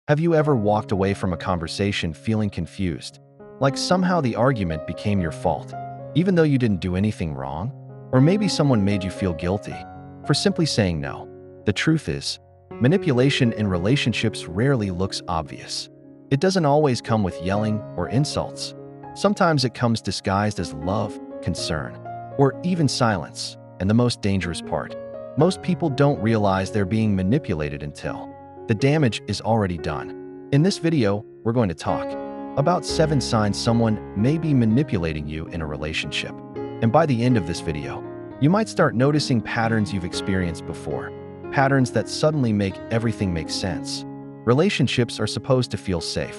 Have you ever walked away from a conversation feeling confused, like somehow the argument became your fault, even though you didn't do anything wrong? Or maybe someone made you feel guilty for simply saying no. The truth is, manipulation in relationships rarely looks obvious. It doesn't always come with yelling or insults. Sometimes it comes disguised as love, concern, or even silence. And the most dangerous part, most people don't realize they're being manipulated until the damage is already done. In this video, we're going to talk about 7 signs someone may be manipulating you in a relationship. And by the end of this video, you might start noticing patterns you've experienced before, patterns that suddenly make everything make sense. Relationships are supposed to feel safe.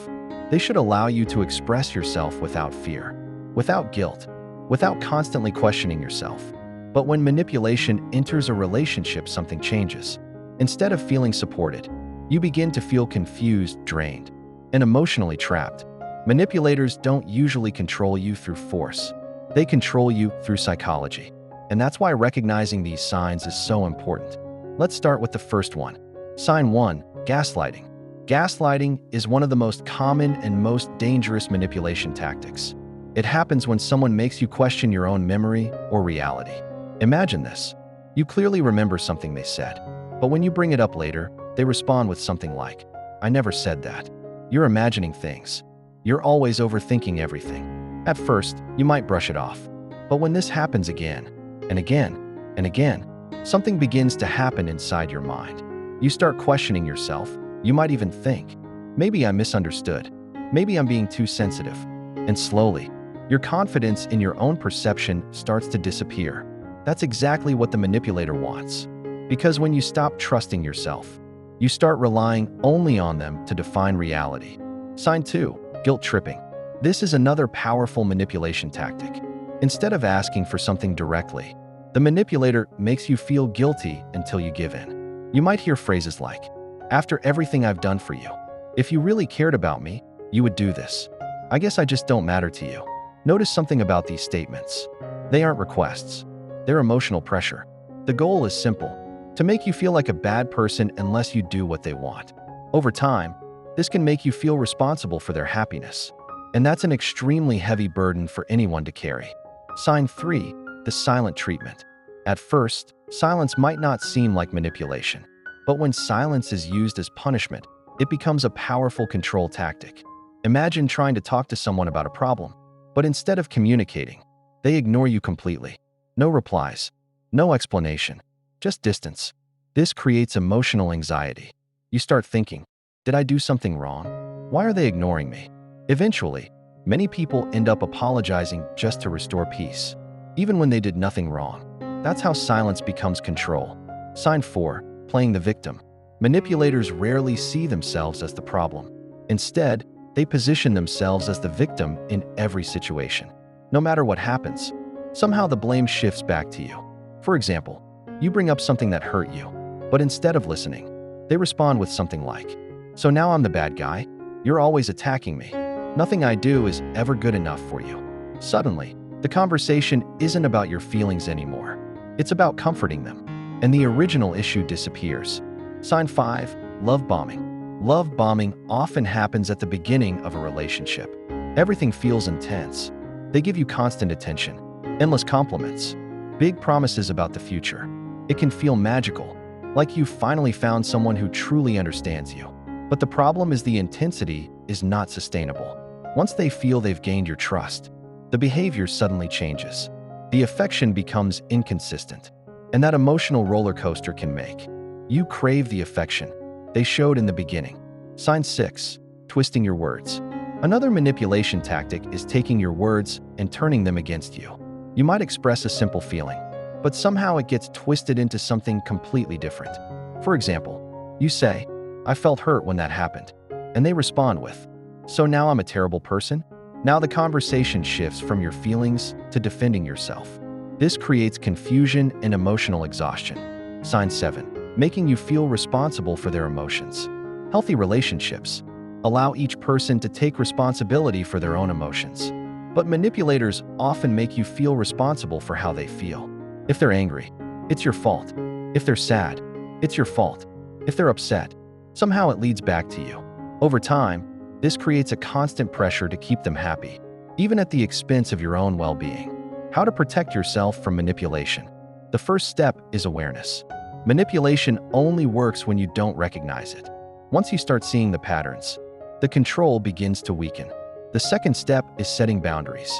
They should allow you to express yourself without fear, without guilt, without constantly questioning yourself. But when manipulation enters a relationship, something changes. Instead of feeling supported, you begin to feel confused, drained, and emotionally trapped. Manipulators don't usually control you through force. They control you through psychology. And that's why recognizing these signs is so important. Let's start with the first one. Sign 1, gaslighting. Gaslighting is one of the most common and most dangerous manipulation tactics. It happens when someone makes you question your own memory or reality. Imagine this. You clearly remember something they said, but when you bring it up later, they respond with something like, "I never said that." You're imagining things. You're always overthinking everything. At first, you might brush it off. But when this happens again, and again, and again, something begins to happen inside your mind. You start questioning yourself. You might even think, maybe I misunderstood. Maybe I'm being too sensitive. And slowly, your confidence in your own perception starts to disappear. That's exactly what the manipulator wants. Because when you stop trusting yourself, you start relying only on them to define reality. Sign 2, guilt tripping. This is another powerful manipulation tactic. Instead of asking for something directly, the manipulator makes you feel guilty until you give in. You might hear phrases like, "After everything I've done for you, if you really cared about me, you would do this. I guess I just don't matter to you." Notice something about these statements. They aren't requests. They're emotional pressure. The goal is simple: to make you feel like a bad person unless you do what they want. Over time, this can make you feel responsible for their happiness. And that's an extremely heavy burden for anyone to carry. Sign 3, the silent treatment. At first, silence might not seem like manipulation. But when silence is used as punishment, it becomes a powerful control tactic. Imagine trying to talk to someone about a problem, but instead of communicating, they ignore you completely. No replies, no explanation, just distance. This creates emotional anxiety. You start thinking, did I do something wrong? Why are they ignoring me? Eventually, many people end up apologizing just to restore peace, even when they did nothing wrong. That's how silence becomes control. Sign 4, playing the victim. Manipulators rarely see themselves as the problem. Instead, they position themselves as the victim in every situation. No matter what happens, somehow the blame shifts back to you. For example, you bring up something that hurt you, but instead of listening, they respond with something like, "So now I'm the bad guy? You're always attacking me. Nothing I do is ever good enough for you." Suddenly, the conversation isn't about your feelings anymore. It's about comforting them, and the original issue disappears. Sign 5, love bombing. Love bombing often happens at the beginning of a relationship. Everything feels intense. They give you constant attention, endless compliments, big promises about the future. It can feel magical, like you've finally found someone who truly understands you. But the problem is the intensity is not sustainable. Once they feel they've gained your trust, the behavior suddenly changes. The affection becomes inconsistent, and that emotional roller coaster can make you crave the affection they showed in the beginning. Sign 6, twisting your words. Another manipulation tactic is taking your words and turning them against you. You might express a simple feeling, but somehow it gets twisted into something completely different. For example, you say, "I felt hurt when that happened," and they respond with, "So now I'm a terrible person?" Now the conversation shifts from your feelings to defending yourself. This creates confusion and emotional exhaustion. Sign 7, making you feel responsible for their emotions. Healthy relationships allow each person to take responsibility for their own emotions. But manipulators often make you feel responsible for how they feel. If they're angry, it's your fault. If they're sad, it's your fault. If they're upset, somehow it leads back to you. Over time, this creates a constant pressure to keep them happy, even at the expense of your own well-being. How to protect yourself from manipulation. The first step is awareness. Manipulation only works when you don't recognize it. Once you start seeing the patterns, the control begins to weaken. The second step is setting boundaries.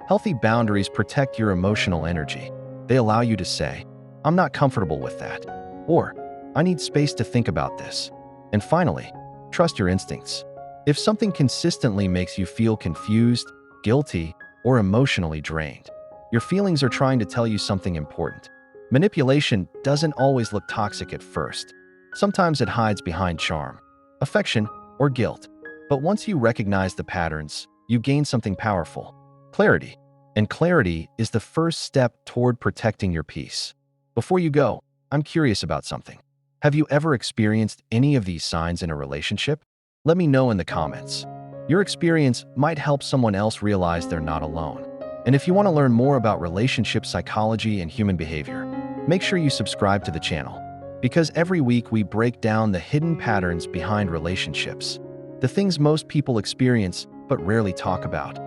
Healthy boundaries protect your emotional energy. They allow you to say, "I'm not comfortable with that," or "I need space to think about this." And finally, trust your instincts. If something consistently makes you feel confused, guilty, or emotionally drained, your feelings are trying to tell you something important. Manipulation doesn't always look toxic at first. Sometimes it hides behind charm, affection, or guilt. But once you recognize the patterns, you gain something powerful: clarity. And clarity is the first step toward protecting your peace. Before you go, I'm curious about something. Have you ever experienced any of these signs in a relationship? Let me know in the comments. Your experience might help someone else realize they're not alone. And if you want to learn more about relationship psychology and human behavior, make sure you subscribe to the channel, because every week we break down the hidden patterns behind relationships, the things most people experience but rarely talk about.